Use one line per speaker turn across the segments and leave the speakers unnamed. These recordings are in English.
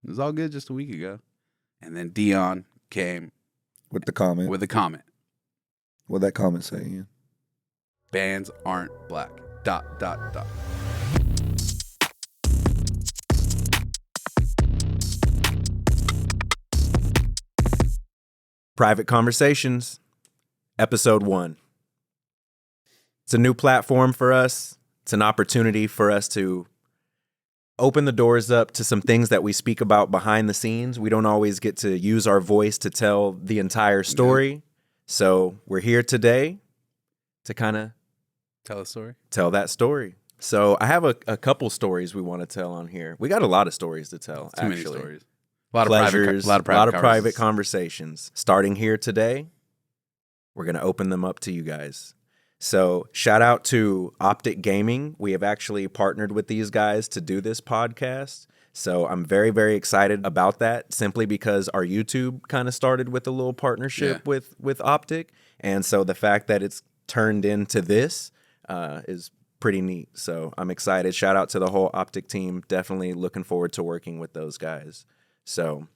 It was all good just a week ago. And then Dion came
with the comment.
with a comment.
What'd that comment say, Ian?
Bands aren't black. ...
Private Conversations, Episode 1. It's a new platform for us. It's an opportunity for us to open the doors up to some things that we speak about behind the scenes. We don't always get to use our voice to tell the entire story. Yeah. So we're here today to kind of
tell a story.
Tell that story. So I have a couple stories we want to tell on here. We got a lot of stories to tell,
Too
actually.
Many stories. A lot of private
conversations. Starting here today, we're going to open them up to you guys. So shout out to Optic Gaming. We have actually partnered with these guys to do this podcast. So I'm very, very excited about that, simply because our YouTube kind of started with a little partnership with Optic. And so the fact that it's turned into this is pretty neat. So I'm excited. Shout out to the whole Optic team. Definitely looking forward to working with those guys. So,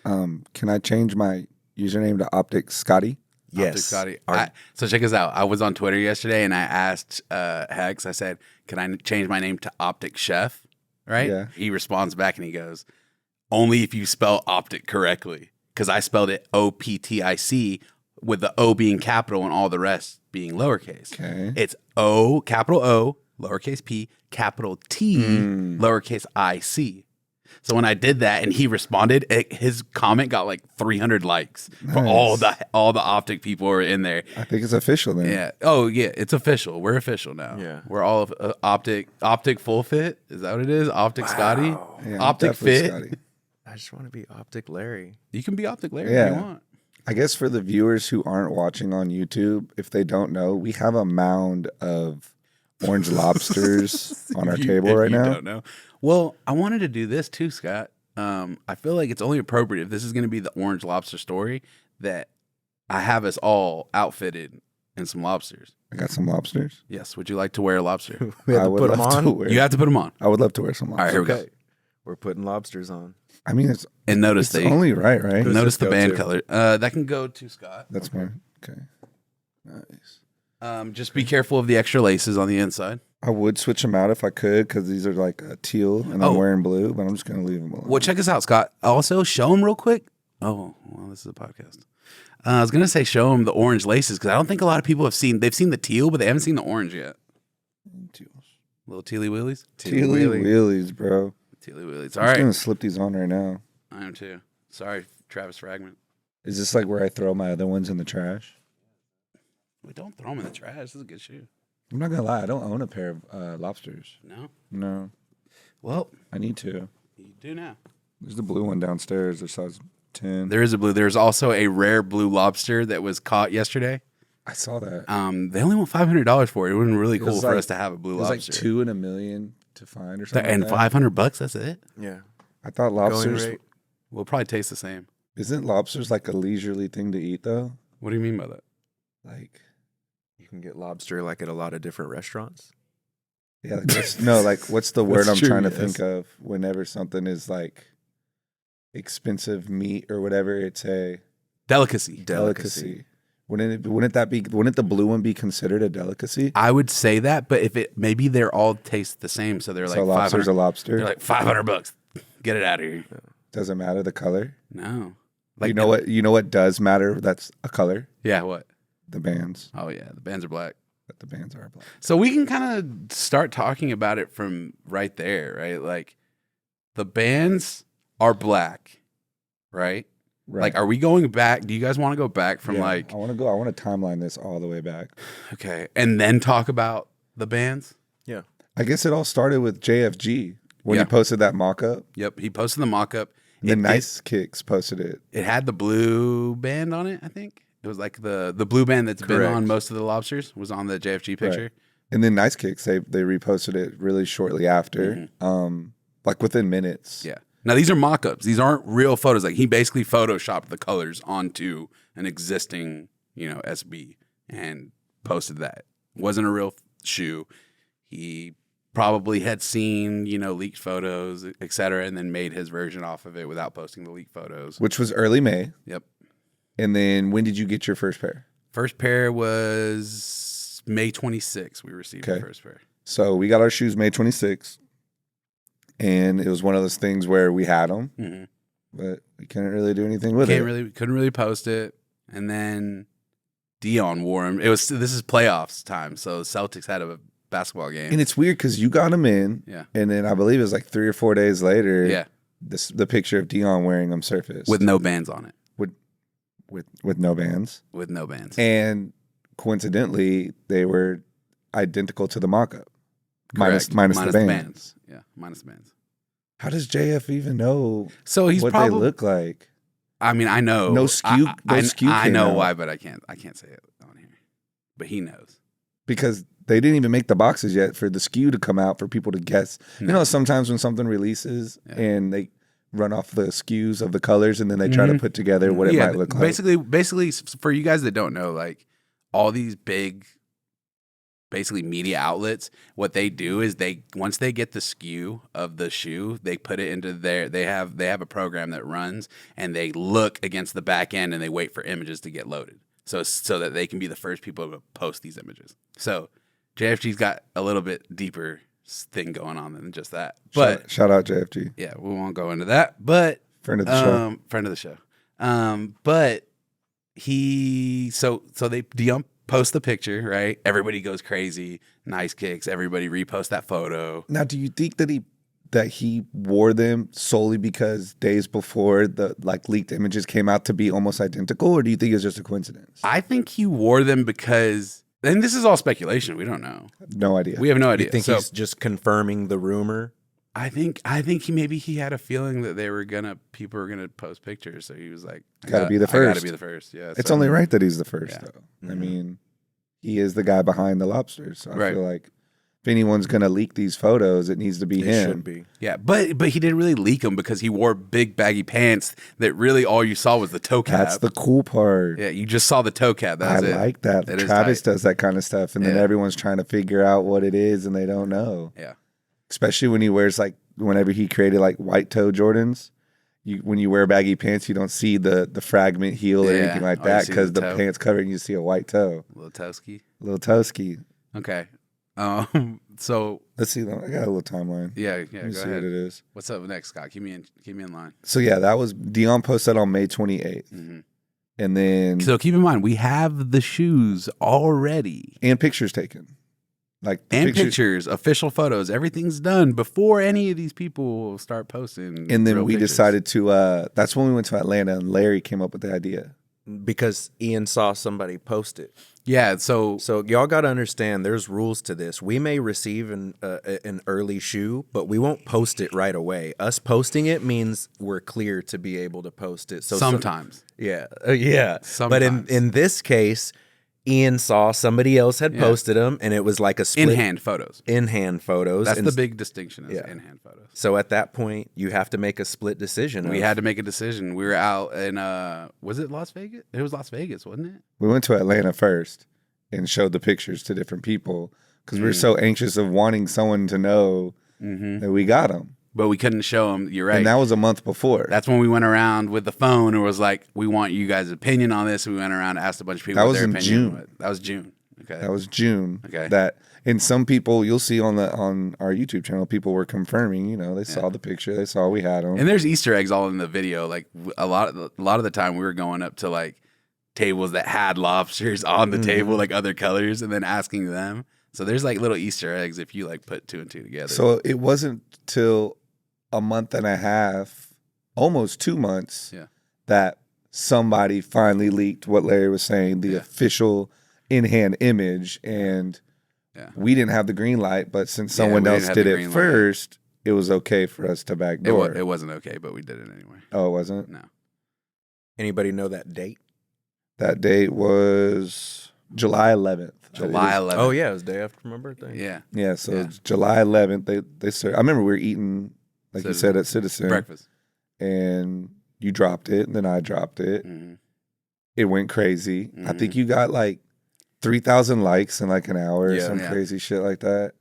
can I change my username to Optic Scotty?
Yes.
Optic Scotty. So check us out. I was on Twitter yesterday and I asked Hex, I said, can I change my name to Optic Chef? Right?
Yeah.
He responds back and he goes, only if you spell optic correctly. Because I spelled it OPTIC with the O being capital and all the rest being lowercase.
Okay.
It's O, capital O, lowercase p, capital T, lowercase IC. So when I did that and he responded, his comment got like 300 likes.
Nice.
For all the Optic people were in there.
I think it's official then.
Yeah. Oh yeah, it's official. We're official now.
Yeah.
We're all Optic Full Fit. Is that what it is? Optic Scotty.
Yeah,
Optic Fit.
Scotty.
I just want to be Optic Larry.
You can be Optic Larry
Yeah.
if you want.
I guess for the viewers who aren't watching on YouTube, if they don't know, we have a mound of orange lobsters on our table right now.
Don't know. Well, I wanted to do this too, Scott. I feel like it's only appropriate if this is going to be the orange lobster story that I have us all outfitted in some lobsters.
I got some lobsters.
Yes. Would you like to wear a lobster?
We have
I
to
would
put them
love
on.
to wear-
You have to put them on.
I would love to wear some
All right,
lobsters.
here we go.
We're putting lobsters on.
I mean, it's
And notice
only right?
notice the
go
band
to?
color. That can go to Scott.
That's fine. Okay. Nice.
Just be careful of the extra laces on the inside.
I would switch them out if I could because these are like teal and I'm wearing blue, but I'm just going to leave them alone.
Well, check us out, Scott. Also, show them real quick. Oh, well, this is a podcast. I was going to say show them the orange laces because I don't think a lot of people have seen. They've seen the teal, but they haven't seen the orange yet.
Teals.
Little tealy wheelies.
Tealy wheelies, bro.
Tealy wheelies.
I'm
All
just
right.
going to slip these on right now.
I am too. Sorry, Travis Fragment.
Is this like where I throw my other ones in the trash?
We don't throw them in the trash. This is a good shoe.
I'm not going to lie. I don't own a pair of lobsters.
No?
No.
Well,
I need to.
you do now.
There's the blue one downstairs. They're size 10.
There is a blue. There's also a rare blue lobster that was caught yesterday.
I saw that.
They only want $500 for it. It would have been really
It was
cool for
like-
us to have a blue
It was
lobster.
like 2 in a million to find or something.
And
like that.
$500, that's it?
Yeah.
I thought lobsters.
Going rate.
Will probably taste the same.
Isn't lobsters like a leisurely thing to eat though?
What do you mean by that?
Like,
You can get lobster like at a lot of different restaurants.
yeah, like what's the word
That's
I'm
true,
trying to
yes.
think of whenever something is like expensive meat or whatever? It's a
Delicacy.
delicacy. Wouldn't the blue one be considered a delicacy?
I would say that, but if it maybe they're all taste the same, so they're like
So lobster's
500.
a lobster.
They're like $500. Get it out of here.
Doesn't matter the color.
No.
You know what does matter? That's a color.
Yeah, what?
The bands.
Oh yeah, the bands are black.
But the bands are black.
So we can kind of start talking about it from right there, right? Like the bands are black, right?
Right.
Like, are we going back? Do you guys want to go back from
Yeah,
like,
I want to timeline this all the way back.
okay, and then talk about the bands?
Yeah.
I guess it all started with JFG when
Yeah.
he posted that mock-up.
Yep, he posted the mock-up.
And then Nice Kicks posted it.
It had the blue band on it, I think. It was like the blue band that's been
Correct.
on most of the lobsters was on the JFG picture.
Right. And then Nice Kicks, they reposted it really shortly after, like within minutes.
Yeah. Now these are mock-ups. These aren't real photos. Like he basically photoshopped the colors onto an existing, SB and posted that. Wasn't a real shoe. He probably had seen, leaked photos, et cetera, and then made his version off of it without posting the leaked photos.
Which was early May.
Yep.
And then when did you get your first pair?
First pair was May 26th. We received the first pair.
So we got our shoes May 26th. And it was one of those things where we had them, but we couldn't really do anything with it.
Couldn't really post it. And then Dion wore them. This is playoffs time, so the Celtics had a basketball game.
And it's weird because you got them in, and then I believe it was like 3 or 4 days later, the picture of Dion wearing them surfaced
with no bands on it.
With no bands.
With no bands.
And coincidentally, they were identical to the mock-up. Minus the bands.
Yeah, minus the bands.
How does JF even know
what
they look like?
I mean, I know.
No skew.
I know why, but I can't say it on here. But he knows.
Because they didn't even make the boxes yet for the skew to come out for people to guess. No. You know, sometimes when something releases and they run off the skews of the colors and then they try to put together what it might look like.
Basically, for you guys that don't know, like all these big, basically media outlets, what they do is once they get the skew of the shoe, they put it into they have a program that runs and they look against the back end and they wait for images to get loaded. So that they can be the first people to post these images. So JFG's got a little bit deeper thing going on than just that. But
shout out JFG.
Yeah, we won't go into that. But
friend of the show.
Friend of the show. But Dion post the picture, right? Everybody goes crazy. Nice kicks. Everybody repost that photo.
Now, do you think that he wore them solely because days before the leaked images came out to be almost identical, or do you think it's just a coincidence?
I think he wore them because, and this is all speculation. We don't know.
No idea.
We have no idea.
You think he's just confirming the rumor?
I think he had a feeling that people were gonna post pictures, so he was like,
"Gotta be the first.
I gotta be the first." Yeah,
it's only right that he's the first, though. I mean, he is the guy behind the Lobsters, so I feel like if anyone's gonna leak these photos, it needs to be him.
Should be.
Yeah, but he didn't really leak them because he wore big baggy pants that really all you saw was the toe cap.
That's the cool part.
Yeah, you just saw the toe cap. I
like that. Travis does that kind of stuff, and then everyone's trying to figure out what it is, and they don't know.
Yeah.
Especially when he wears whenever he created white toe Jordans, when you wear baggy pants, you don't see the fragment heel or anything like that because the pants covered and you see a white toe.
Little toeski. Okay. So
let's see. I got a little timeline.
Yeah.
Let me
go
see
ahead.
what it is.
What's up next, Scott? Keep me in line.
So yeah, that was Dion posted on May 28th, and then
keep in mind we have the shoes already
and pictures taken.
Pictures, official photos, everything's done before any of these people start posting.
And then we decided to, that's when we went to Atlanta and Larry came up with the idea.
Because Ian saw somebody post it.
Yeah, so
y'all got to understand there's rules to this. We may receive an early shoe, but we won't post it right away. Us posting it means we're clear to be able to post it. So
sometimes.
Yeah.
Sometimes.
But in this case, Ian saw somebody else had posted them, and it was like a split.
In-hand photos.
That's
the big distinction is in-hand photos.
So at that point, you have to make a split decision.
We had to make a decision. We were out in, was it Las Vegas? It was Las Vegas, wasn't it?
We went to Atlanta first and showed the pictures to different people because we were so anxious of wanting someone to know that we got them.
But we couldn't show them. You're right.
And that was a month before.
That's when we went around with the phone and was like, we want you guys' opinion on this. We went around and asked a bunch of people what their opinion was. That was June. Okay.
That was June.
Okay.
And some people you'll see on our YouTube channel, people were confirming, they saw the picture, they saw we had them.
And there's Easter eggs all in the video. Like a lot of the time we were going up to like tables that had lobsters on the table, like other colors, and then asking them. So there's like little Easter eggs if you like put two and two together.
So it wasn't till a month and a half, almost 2 months, that somebody finally leaked what Larry was saying, the official in-hand image, and we didn't have the green light, but since someone else did it first, it was okay for us to backdoor.
It wasn't okay, but we did it anyway.
Oh, it wasn't?
No.
Anybody know that date?
That date was July 11th.
July 11th.
Oh, yeah, it was the day after my birthday.
Yeah.
Yeah, so it's July 11th. They served. I remember we were eating, like you said, at Citizen.
Breakfast.
And you dropped it, and then I dropped it.
Mm-hmm.
It went crazy. I think you got like 3,000 likes in like an hour or some crazy shit like that.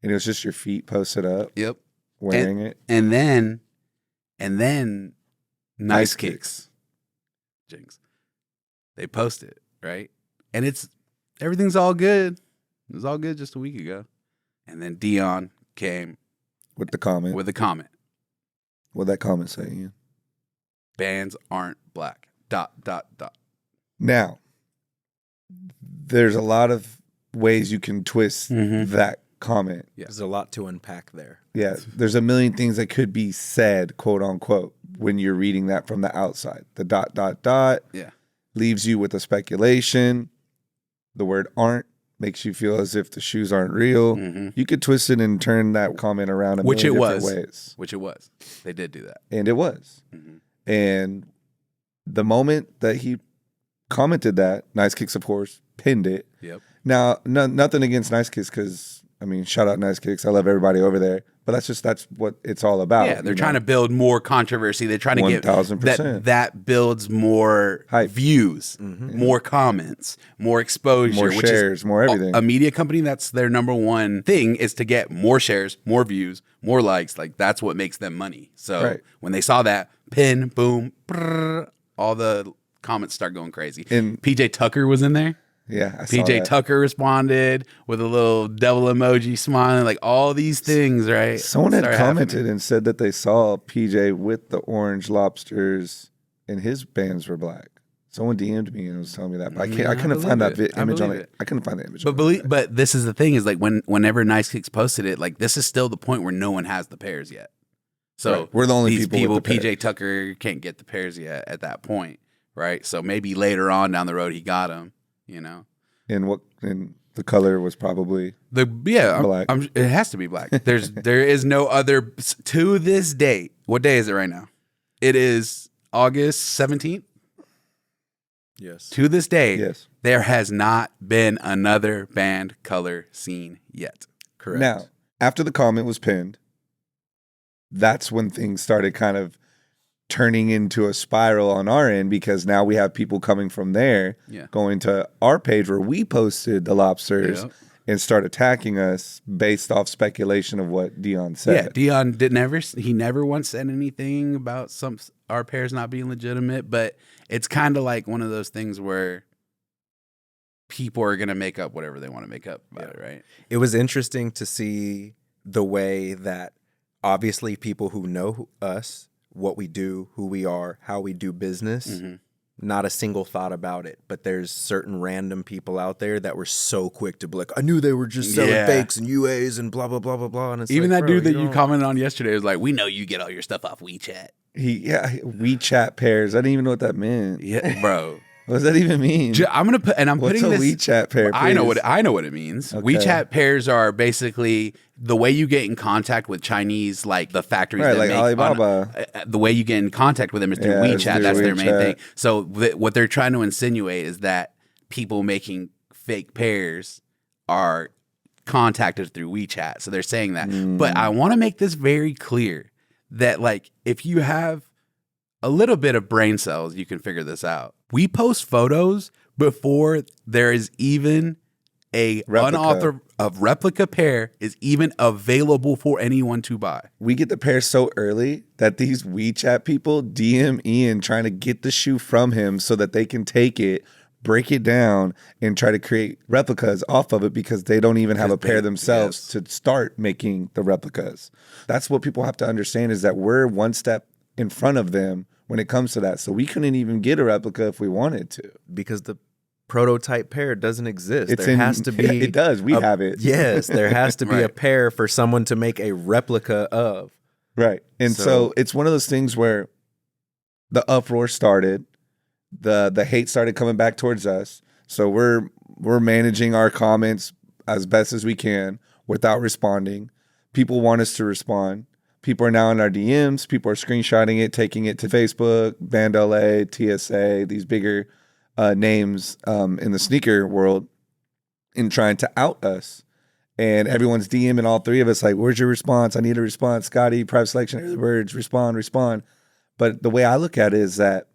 And it was just your feet posted up.
Yep.
Wearing it.
And then Nice Kicks. Jinx. They post it, right? And everything's all good. It was all good just a week ago. And then Dion came
with the comment.
With a comment.
What'd that comment say, Ian?
Bands aren't black. ...
Now, there's a lot of ways you can twist that comment.
Yeah. There's a lot to unpack there.
Yeah, there's a million things that could be said, quote unquote, when you're reading that from the outside. The ...
Yeah.
leaves you with a speculation. The word aren't makes you feel as if the shoes aren't real. You could twist it and turn that comment around a million different ways.
Which it was. They did do that.
And it was. And the moment that he commented that, Nice Kicks, of course, pinned it.
Yep.
Now, nothing against Nice Kicks because, I mean, shout out Nice Kicks. I love everybody over there. But that's what it's all about.
Yeah, they're trying to build more controversy. They're trying to get
1,000%.
That builds more
hype,
views, more comments, more exposure,
more shares, more everything.
A media company, that's their number one thing is to get more shares, more views, more likes. Like that's what makes them money. So when they saw that, pin, boom, brrr, all the comments start going crazy. And PJ Tucker was in there.
Yeah,
PJ Tucker responded with a little devil emoji smiling, like all these things, right?
Someone had commented and said that they saw PJ with the orange lobsters and his bands were black. Someone DM'd me and was telling me that, but I couldn't find that image on it. I couldn't find the image.
But this is the thing: is like whenever Nice Kicks posted it, like this is still the point where no one has the pairs yet. So
we're the only
people.
With the
PJ Tucker can't get the pairs yet at that point, right? So maybe later on down the road he got them. You know,
and the color was probably
black. It has to be black. There is no other to this date. What day is it right now? It is August 17th.
Yes.
To this day,
yes,
there has not been another band color seen yet.
Correct.
Now, after the comment was pinned, that's when things started kind of turning into a spiral on our end because now we have people coming from there going to our page where we posted the lobsters and start attacking us based off speculation of what Dion said.
Yeah, Dion he never once said anything about our pairs not being legitimate, but it's kind of like one of those things where people are going to make up whatever they want to make up about it, right?
It was interesting to see the way that obviously people who know us, what we do, who we are, how we do business, not a single thought about it. But there's certain random people out there that were so quick to be like, I knew they were just selling fakes and UAs and blah, blah, blah, blah, blah. And it's
even
like,
that dude that you commented on yesterday was like, we know you get all your stuff off WeChat.
WeChat pairs. I didn't even know what that meant.
Yeah, bro.
What does that even mean?
I'm gonna put, and I'm
What's
putting
a WeChat pair.
I know what it means.
Okay.
WeChat pairs are basically the way you get in contact with Chinese, like the factories that
like
make
Alibaba.
The way you get in contact with them is through WeChat. That's their main thing. So what they're trying to insinuate is that people making fake pairs are contacted through WeChat. So they're saying that. But I want to make this very clear that like if you have a little bit of brain cells, you can figure this out. We post photos before there is even a replica pair is even available for anyone to buy.
We get the pair so early that these WeChat people DM Ian trying to get the shoe from him so that they can take it, break it down, and try to create replicas off of it because they don't even have a pair themselves to start making the replicas. That's what people have to understand is that we're one step in front of them when it comes to that. So we couldn't even get a replica if we wanted to.
Because the prototype pair doesn't exist. Has to be.
It does. We have it.
Yes, there has to be a pair for someone to make a replica of.
Right. And so it's one of those things where the uproar started, the hate started coming back towards us. So we're managing our comments as best as we can without responding. People want us to respond. People are now in our DMs. People are screenshotting it, taking it to Facebook, Band LA, TSA, these bigger names in the sneaker world and trying to out us. And everyone's DMing all three of us like, where's your response? I need a response. Scotty, private selection, early birds, respond. But the way I look at it is that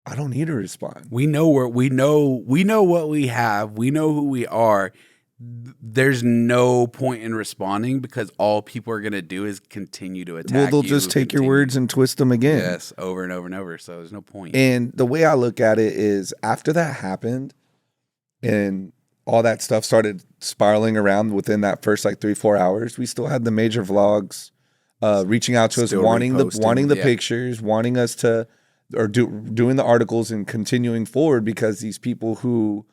I don't need to respond.
We know what we have. We know who we are. there's no point in responding because all people are going to do is continue to attack.
Well, they'll just take your words and twist them again.
Yes, over and over and over. So there's no point.
And the way I look at it is after that happened and all that stuff started spiraling around within that first like 3-4 hours, we still had the major vlogs reaching out to us, wanting the pictures, wanting us to, or doing the articles and continuing forward, because these people who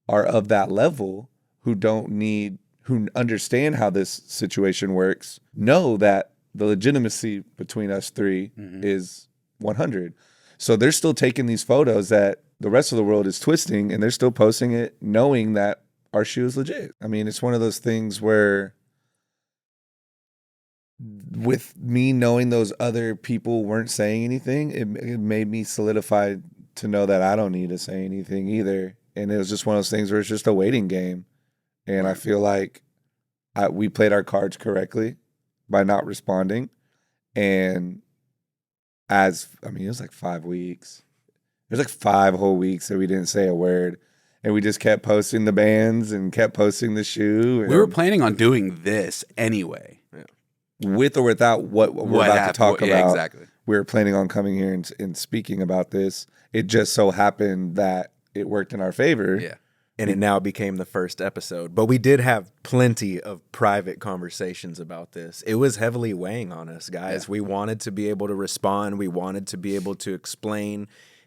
are of that level, who understand how this situation works, know that the legitimacy between us three is 100. So they're still taking these photos that the rest of the world is twisting, and they're still posting it knowing that our shoe is legit. I mean, it's one of those things where with me knowing those other people weren't saying anything, it made me solidified to know that I don't need to say anything either. And it was just one of those things where it's just a waiting game. And I feel like we played our cards correctly by not responding. And it was like 5 weeks. It was like 5 whole weeks that we didn't say a word. And we just kept posting the bands and kept posting the shoe.
We were planning on doing this anyway.
With or without what we're about to talk about.
Yeah, exactly.
We were planning on coming here and speaking about this. It just so happened that it worked in our favor.
Yeah.
And it now became the first episode. But we did have plenty of private conversations about this. It was heavily weighing on us, guys. Yeah. We wanted to be able to respond. We wanted to be able to explain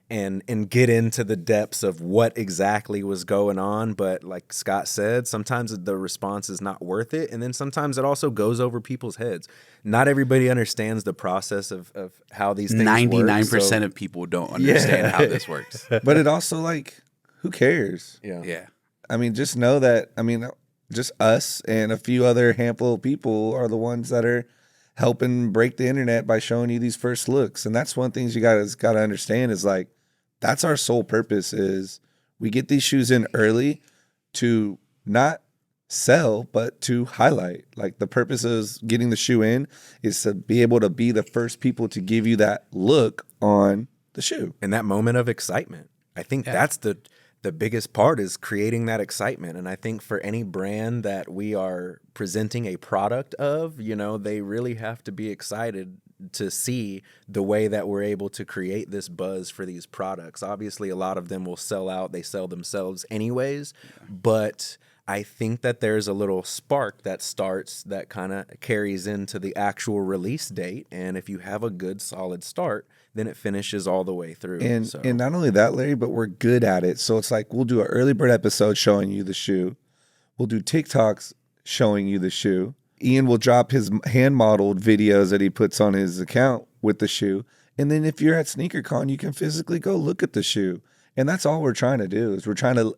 and get into the depths of what exactly was going on. But like Scott said, sometimes the response is not worth it. And then sometimes it also goes over people's heads. Not everybody understands the process of how these things
99% of people don't understand how this works.
But it also, like, who cares?
Yeah.
I mean, just know that, just us and a few other handful of people are the ones that are helping break the internet by showing you these first looks. And that's one of the things you got to understand is, like, that's our sole purpose is we get these shoes in early to not sell, but to highlight. Like, the purpose of getting the shoe in is to be able to be the first people to give you that look on the shoe.
And that moment of excitement. I think that's the biggest part, is creating that excitement. And I think for any brand that we are presenting a product of, they really have to be excited to see the way that we're able to create this buzz for these products. Obviously, a lot of them will sell out. They sell themselves anyways. But I think that there's a little spark that starts that kind of carries into the actual release date. And if you have a good, solid start, then it finishes all the way through.
And not only that, Larry, but we're good at it. So it's like we'll do an early bird episode showing you the shoe. We'll do TikToks showing you the shoe. Ian will drop his hand-modeled videos that he puts on his account with the shoe. And then if you're at SneakerCon, you can physically go look at the shoe. And that's all we're trying to do, is we're trying to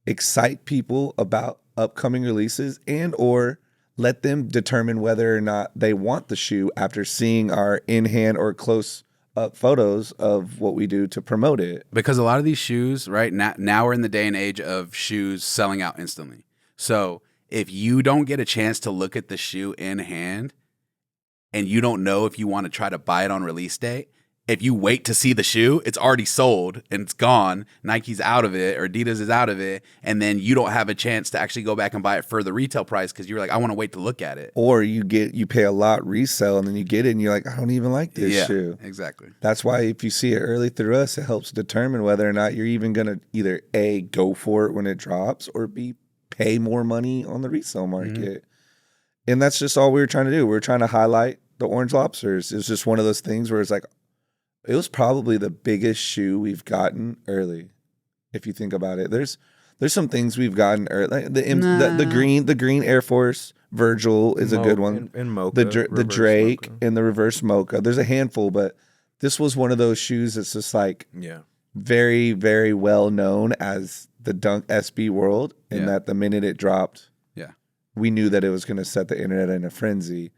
excite people about upcoming releases and or let them determine whether or not they want the shoe after seeing our in-hand or close-up photos of what we do to promote it.
Because a lot of these shoes, right, now we're in the day and age of shoes selling out instantly. So if you don't get a chance to look at the shoe in hand and you don't know if you want to try to buy it on release day, if you wait to see the shoe, it's already sold and it's gone. Nike's out of it or Adidas is out of it. And then you don't have a chance to actually go back and buy it for the retail price because you're like, I want to wait to look at it.
Or you pay a lot resale and then you get it and you're like, I don't even like this shoe.
Exactly.
That's why if you see it early through us, it helps determine whether or not you're even going to either A, go for it when it drops, or B, pay more money on the resale market. Mm-hmm. And that's just all we were trying to do. We were trying to highlight the orange lobsters. It was just one of those things where it's like, it was probably the biggest shoe we've gotten early. If you think about it, there's some things we've gotten early. Like the green Air Force Virgil is a good one.
And Mocha,
the Drake
Mocha.
And the reverse Mocha. There's a handful, but this was one of those shoes that's just like very, very well known as the Dunk SB world, and that the minute it dropped, we knew that it was going to set the internet in a frenzy.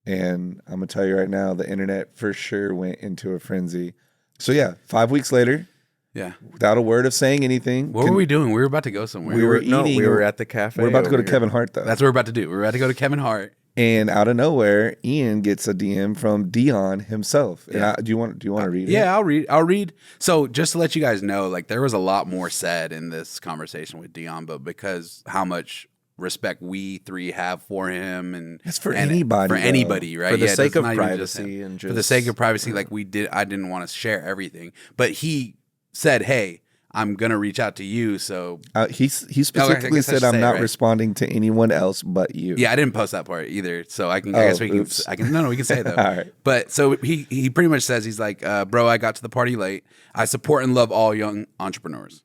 And I'm going to tell you right now, the internet for sure went into a frenzy. So 5 weeks later, without a word of saying anything.
What were we doing? We were about to go somewhere.
We were eating. No,
we were at the cafe.
We're about to go to Kevin Hart, though.
That's what we're about to do. We're about to go to Kevin Hart.
And out of nowhere, Ian gets a DM from Dion himself. And do you want to read it?
Yeah, I'll read. So just to let you guys know, like, there was a lot more said in this conversation with Dion, but because how much respect we three have for him, and
It's for
and
anybody,
for
though.
anybody, right?
For the
Yeah,
sake
it's
of
not even just
privacy
him.
and
for the
just-
sake of privacy, like I didn't want to share everything, but he said, "Hey, I'm gonna reach out to you." So
He specifically
guess I
said,
should
"I'm
say it,
not
right?
responding to anyone else but you."
yeah, I didn't post that part either. So I can.
Oh,
I guess we can.
oops.
No, we can say it though.
All right.
But so he pretty much says he's like, bro, I got to the party late. I support and love all young entrepreneurs.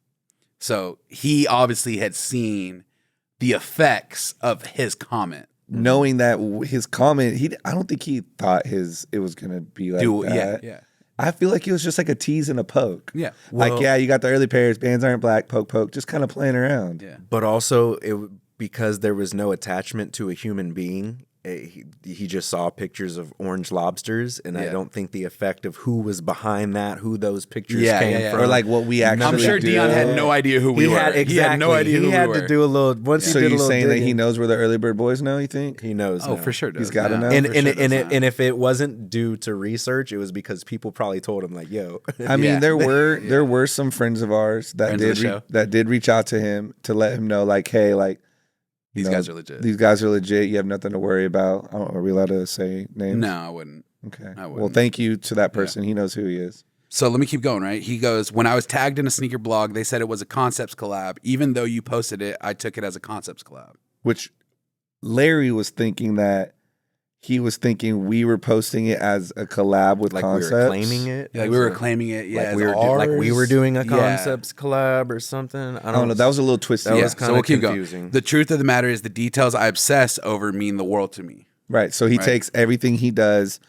So he obviously had seen the effects of his comment.
Knowing that his comment, I don't think he thought it was gonna be like that.
Yeah.
I feel like it was just like a tease and a poke.
Yeah.
Like, yeah, you got the early pairs, bands aren't black, poke, poke, just kind of playing around.
Yeah.
But also, because there was no attachment to a human being, he just saw pictures of orange lobsters, and I don't think the effect of who was behind that, who those pictures came from,
or like what we actually.
I'm sure
do.
Dion had no idea who we were. He had no idea who
He
we
had
were.
to do a little. Once
So
he did a
you're
little
saying that
digging,
he knows where the early bird boys know? You think?
he knows.
Oh,
now.
for sure. Does.
He's gotta know.
And
For sure does now.
if it wasn't due to research, it was because people probably told him like, "Yo."
I mean,
Yeah.
there were some friends of ours that
Friends of the show.
that did reach out to him to let him know, like, hey, like
These guys are legit.
These guys are legit. You have nothing to worry about. Are we allowed to say names?
No, I wouldn't.
Okay.
I
Well,
wouldn't.
thank you to that person. He knows who he is.
So let me keep going, right? He goes, when I was tagged in a sneaker blog, they said it was a concepts collab. Even though you posted it, I took it as a concepts collab.
Which Larry was thinking that he was thinking we were posting it as a collab with
like
Concepts.
we were claiming it.
Like
as
we were
a-
claiming it, yeah,
like
as
we were
ours.
like we were doing a
Yeah.
concepts collab or something. I
I don't know. That was a little twisty.
That
Yeah,
was
so
kinda
we'll keep
confusing.
going. The truth of the matter is the details I obsess over mean the world to me.
Right. So he
Right.
takes everything he does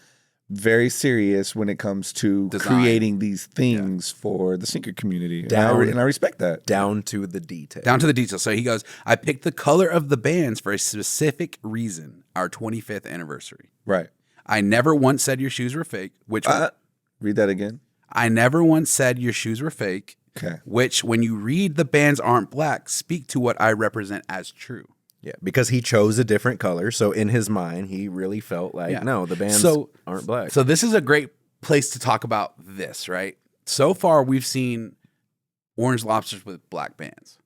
very serious when it comes to
Design.
creating these things for the sneaker community. And
Down-
and I respect that.
down to the detail.
Down to the details. So he goes, I picked the color of the bands for a specific reason, our 25th anniversary.
Right.
I never once said your shoes were fake, which
Read that again.
I never once said your shoes were fake,
Okay.
which when you read the bands aren't black, speak to what I represent as true.
Yeah, because he chose a different color. So in his mind, he really felt like,
Yeah.
no, the bands aren't black.
So this is a great place to talk about this, right? So far, we've seen orange lobsters with black bands.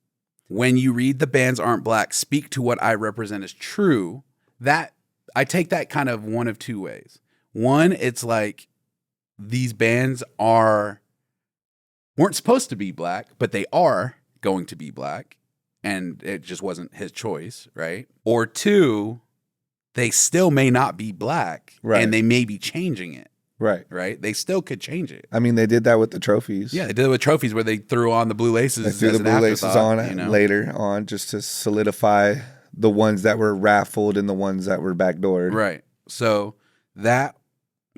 When you read the bands aren't black, speak to what I represent as true, that I take that kind of one of two ways. One, it's like these bands weren't supposed to be black, but they are going to be black. And it just wasn't his choice, right? Or two, they still may not be black,
Right.
and they may be changing it,
Right.
right? They still could change it.
I mean, they did that with the trophies.
Yeah, they did it with trophies where they threw on the blue laces.
They threw
as
the
an
blue laces
afterthought,
on
you know?
later on just to solidify the ones that were raffled and the ones that were backdoored.
Right. So that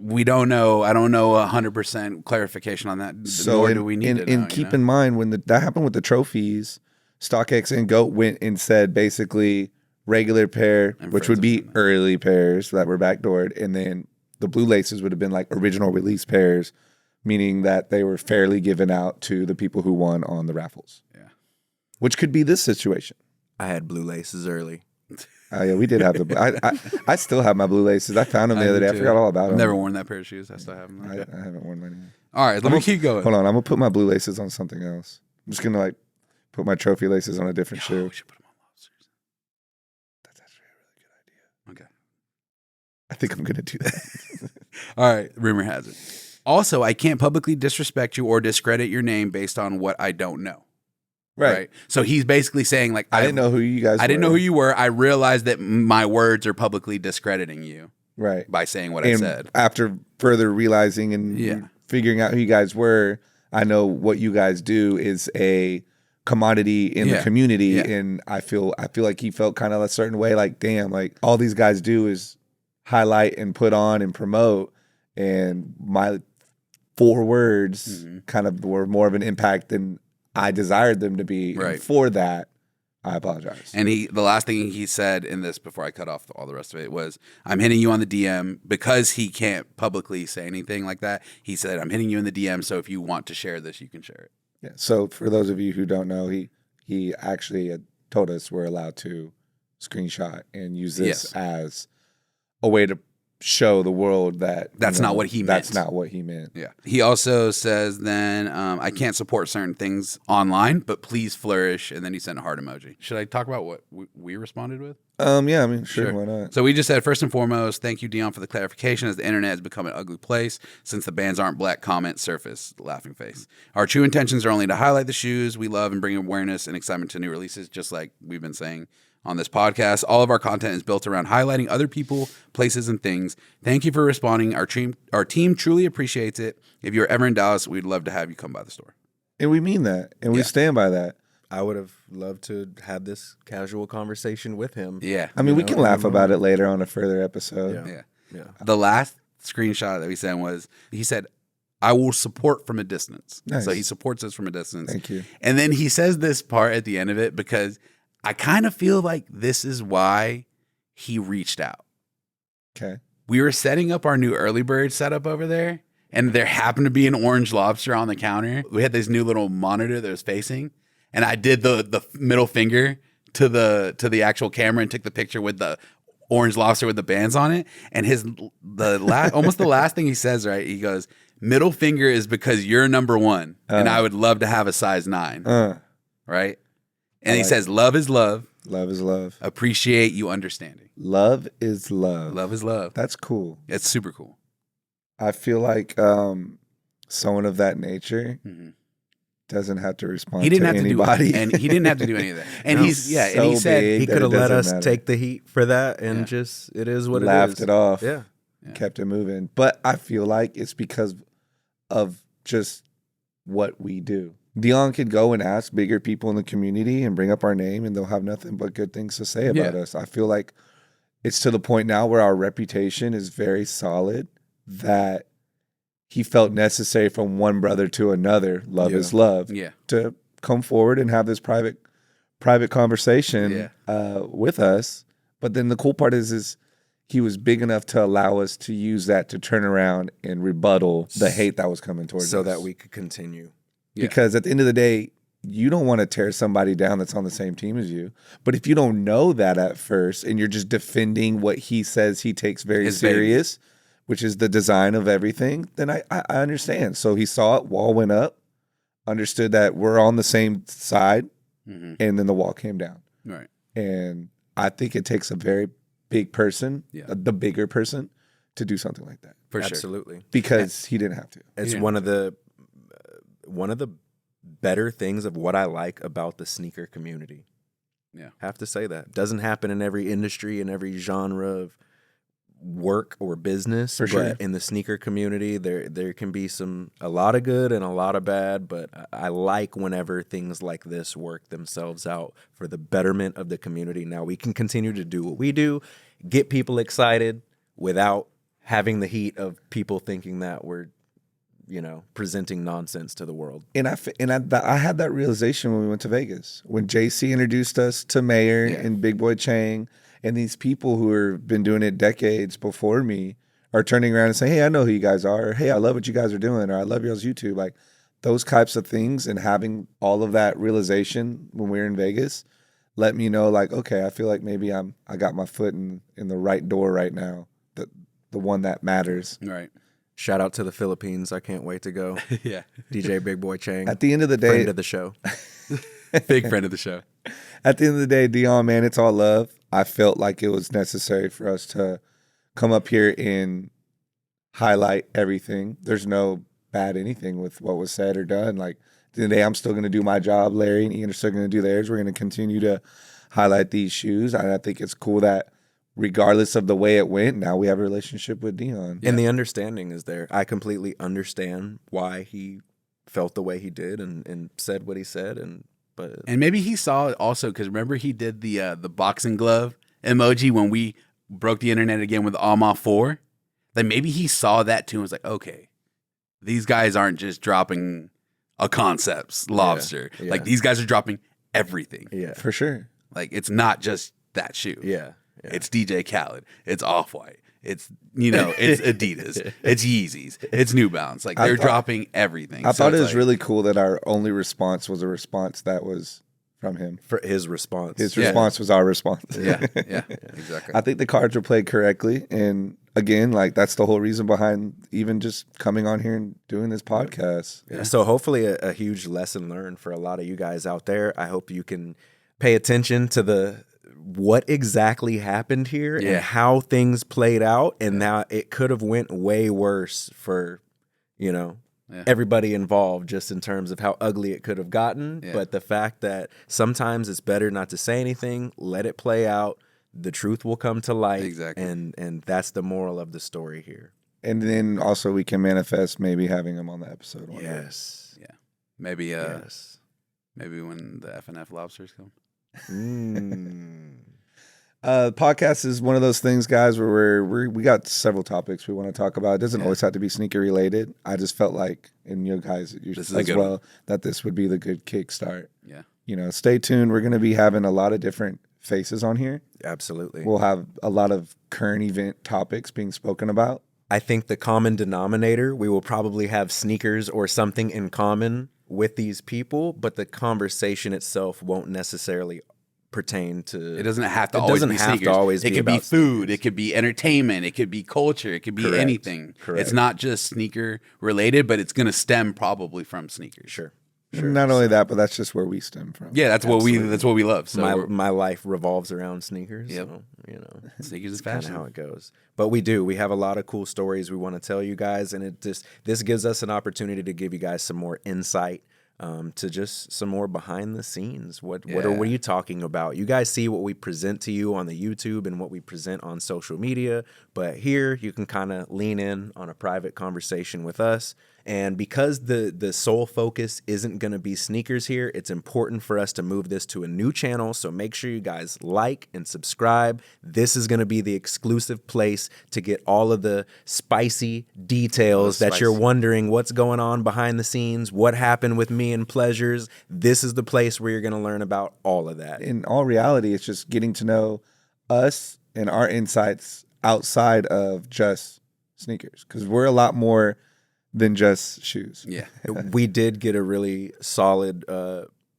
we don't know. I don't know 100% clarification on that.
So
nor do we need to know.
and keep in mind when that happened with the trophies, StockX and GOAT went and said basically regular pair,
And
which
Friends
would
of
be
Friends.
early pairs that were backdoored, and then the blue laces would have been like original release pairs, meaning that they were fairly given out to the people who won on the raffles.
Yeah.
Which could be this situation.
I had blue laces early.
Oh yeah, we did have the. I still have my blue laces. I found them the
I
other
do
day. I
too.
forgot all about
I've
them.
never worn that pair of shoes. I still have them.
I haven't worn mine.
All right, let me keep going.
Hold on, I'm gonna put my blue laces on something else. I'm just gonna like put my trophy laces on a different shoe.
We should put them on lobsters.
That's actually a really good idea.
Okay.
I think I'm gonna do that.
All right, rumor has it. Also, I can't publicly disrespect you or discredit your name based on what I don't know. Right. So he's basically saying, like,
I didn't know who you guys.
I didn't know
were.
who you were. I realized that my words are publicly discrediting you
Right.
by saying what I
And
said.
after further realizing and
Yeah.
figuring out who you guys were, I know what you guys do is a commodity in the
Yeah.
community,
Yeah.
and I feel like he felt kind of a certain way. Like, damn, like all these guys do is highlight and put on and promote, and my 4 words kind of were more of an impact than I desired them to be.
Right.
And for that, I apologize.
And the last thing he said in this before I cut off all the rest of it was, I'm hitting you on the DM because he can't publicly say anything like that. He said, I'm hitting you in the DM. So if you want to share this, you can share it.
Yeah. So for those of you who don't know, he actually had told us we're allowed to screenshot and use this
Yes.
as a way to show the world that
that's not what he meant.
That's not what he meant.
Yeah. He also says then, I can't support certain things online, but please flourish. And then he sent a heart emoji. Should I talk about what we responded with?
Yeah, I mean, sure, why not?
So we just said, first and foremost, thank you, Dion, for the clarification, as the internet has become an ugly place since the bands aren't black comment surface, laughing face. Our true intentions are only to highlight the shoes we love and bring awareness and excitement to new releases, just like we've been saying on this podcast. All of our content is built around highlighting other people, places, and things. Thank you for responding. Our team truly appreciates it. If you're ever in Dallas, we'd love to have you come by the store.
And we mean that, and we stand by that.
I would have loved to have this casual conversation with him.
Yeah.
I mean, we can laugh about it later on a further episode.
Yeah. The last screenshot that we sent was, he said, I will support from a distance.
Nice.
So he supports us from a distance.
Thank you.
And then he says this part at the end of it, because I kind of feel like this is why he reached out.
Okay.
We were setting up our new early bird setup over there, and there happened to be an orange lobster on the counter. We had this new little monitor that was facing, and I did the middle finger to the actual camera and took the picture with the orange lobster with the bands on it. And almost the last thing he says, right? He goes, middle finger is because you're number one, and I would love to have a size 9. Right? And he says, love is love.
Love is love.
Appreciate you understanding.
Love is love.
Love is love.
That's cool.
It's super cool.
I feel like someone of that nature doesn't have to respond to anybody.
And he didn't have to do any of that. And
No,
and he said
he could have let us
matter.
take the heat for that and just, it is what
Laughed
it is.
it off.
Yeah.
Kept it moving. But I feel like it's because of just what we do. Dion could go and ask bigger people in the community and bring up our name, and they'll have nothing but good things to say about us. I feel like it's to the point now where our reputation is very solid that he felt necessary from one brother to another, love is love, to come forward and have this private conversation with us. But then the cool part is he was big enough to allow us to use that to turn around and rebuttal the hate that was coming towards us.
So that we could continue.
Because at the end of the day, you don't want to tear somebody down that's on the same team as you. But if you don't know that at first and you're just defending what he says he takes very serious, which is the design of everything, then I understand. So he saw it, wall went up, understood that we're on the same side, and then the wall came down.
Right.
And I think it takes a very big person, the bigger person, to do something like that.
For sure.
Absolutely.
Because he didn't have to.
It's one of the better things of what I like about the sneaker community.
Yeah.
Have to say that. Doesn't happen in every industry, in every genre of work or business.
For sure.
But in the sneaker community, there can be a lot of good and a lot of bad, but I like whenever things like this work themselves out for the betterment of the community. Now we can continue to do what we do, get people excited without having the heat of people thinking that we're presenting nonsense to the world.
And I had that realization when we went to Vegas, when JC introduced us to Mayor and Big Boy Chang, and these people who have been doing it decades before me are turning around and saying, hey, I know who you guys are. Or, hey, I love what you guys are doing. Or I love y'all's YouTube. Like those types of things, and having all of that realization when we were in Vegas let me know, like, okay, I feel like maybe I got my foot in the right door right now, the one that matters.
Right.
Shout out to the Philippines. I can't wait to go. DJ Big Boy Chang.
At the end of the day,
friend of the show.
Big friend of the show.
At the end of the day, Dion, man, it's all love. I felt like it was necessary for us to come up here and highlight everything. There's no bad anything with what was said or done. Like, at the end of the day, I'm still going to do my job. Larry and Ian are still going to do theirs. We're going to continue to highlight these shoes. And I think it's cool that regardless of the way it went, now we have a relationship with Dion.
And the understanding is there. I completely understand why he felt the way he did and said what he said. And
maybe he saw it also because remember he did the boxing glove emoji when we broke the internet again with Alma 4. Like maybe he saw that too and was like, okay, these guys aren't just dropping a concepts lobster.
Yeah.
Like these guys are dropping everything.
Yeah,
for sure.
Like it's not just that shoe.
Yeah.
It's DJ Khaled. It's Off-White. It's, it's Adidas. It's Yeezys. It's New Balance. Like they're dropping everything.
I thought it was really cool that our only response was a response that was from him.
For his response.
His response was our response.
Yeah, exactly.
I think the cards were played correctly, and again, like that's the whole reason behind even just coming on here and doing this podcast.
Yeah. So hopefully a huge lesson learned for a lot of you guys out there. I hope you can pay attention to what exactly happened here and how things played out. And now it could have went way worse for, everybody involved, just in terms of how ugly it could have gotten. Yeah. But the fact that sometimes it's better not to say anything, let it play out. The truth will come to light.
Exactly.
And that's the moral of the story here.
And then also we can manifest maybe having him on the episode.
Yes.
Yeah. Maybe maybe when the F&F Lobsters come.
Podcast is one of those things, guys, where we got several topics we want to talk about. It doesn't always have to be sneaker related. I just felt like, and you guys as well, that this would be the good kickstart.
Yeah.
Stay tuned. We're going to be having a lot of different faces on here.
Absolutely.
We'll have a lot of current event topics being spoken about.
I think the common denominator, we will probably have sneakers or something in common with these people, but the conversation itself won't necessarily pertain to.
It doesn't have to always be sneakers. It could be food. It could be entertainment. It could be culture. It could be anything.
Correct.
It's not just sneaker related, but it's going to stem probably from sneakers.
Sure.
Not only that, but that's just where we stem from.
Yeah, that's what we love. So
my life revolves around sneakers.
Yep.
So,
sneakers is
kind of
fashion.
how it goes. But we have a lot of cool stories we want to tell you guys, and this gives us an opportunity to give you guys some more insight. To just some more behind the scenes. What are you talking about? You guys see what we present to you on the YouTube and what we present on social media, but here you can kind of lean in on a private conversation with us. And because the sole focus isn't going to be sneakers here, it's important for us to move this to a new channel. So make sure you guys like and subscribe. This is going to be the exclusive place to get all of the spicy details that you're wondering what's going on behind the scenes, what happened with me and Pleasures. This is the place where you're going to learn about all of that.
In all reality, it's just getting to know us and our insights outside of just sneakers, because we're a lot more than just shoes.
Yeah.
We did get a really solid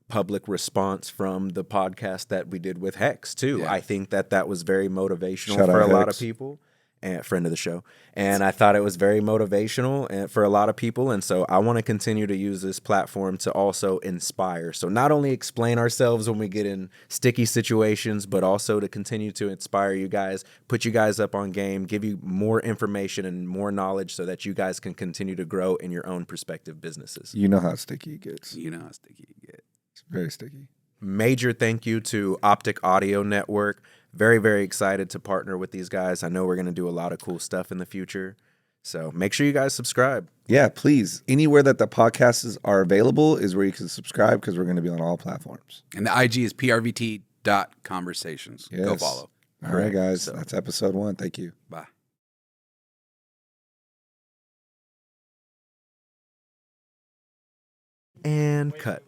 public response from the podcast that we did with Hex too. Yeah. I think that was very motivational for a lot of people. And friend of the show. And I thought it was very motivational for a lot of people. And so I want to continue to use this platform to also inspire. So not only explain ourselves when we get in sticky situations, but also to continue to inspire you guys, put you guys up on game, give you more information and more knowledge so that you guys can continue to grow in your own prospective businesses.
You know how sticky it gets.
It's
very sticky.
Major thank you to Optic Audio Network. Very, very excited to partner with these guys. I know we're going to do a lot of cool stuff in the future. So make sure you guys subscribe.
Yeah, please. Anywhere that the podcasts are available is where you can subscribe, because we're going to be on all platforms.
And the IG is prvt.conversations.
Yes.
Go follow.
All right, guys. That's episode 1. Thank you.
Bye.
And cut.